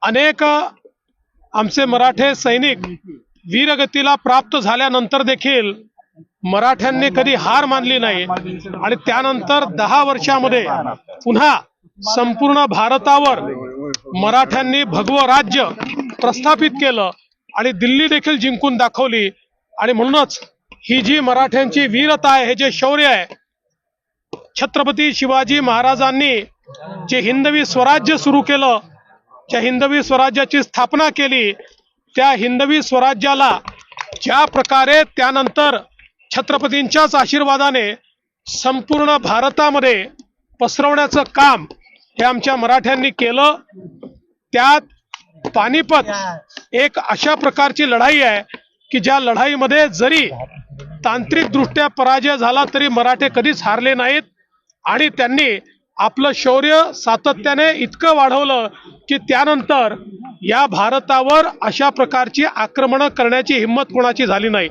अनेक आमचे मराठे सैनिक वीरगतीला प्राप्त झाल्यानंतर देखील मराठ्यांनी कधी हार मानली नाही आणि त्यानंतर 10 वर्षामध्ये पुन्हा संपूर्ण भारतावर मराठ्यांनी भगवं राज्य प्रस्थापित केलं आणि दिल्ली देखील जिंकून दाखवली। आणि म्हणूनच ही जी मराठ्यांची वीरता आहे, हे जे शौर्य आहे, छत्रपती शिवाजी महाराजांनी जे हिंदवी स्वराज्य सुरू केलं, ज्या हिंदवी स्वराज्याची स्थापना केली, त्या हिंदवी स्वराज्याला ज्या प्रकारे त्यानंतर छत्रपतींच्याच आशीर्वादाने संपूर्ण भारतामध्ये पसरवण्याचं काम हे आमच्या मराठ्यांनी केलं। त्यात पानिपत एक अशा प्रकारची लढाई आहे की ज्या लढाईमध्ये जरी तांत्रिकदृष्ट्या पराजय झाला तरी मराठे कधीच हारले नाहीत आणि त्यांनी आपलं शौर्य सातत्याने इतकं वाढवलं की त्यानंतर या भारतावर अशा प्रकारची आक्रमण करण्याची हिंमत कोणाची झाली नाही।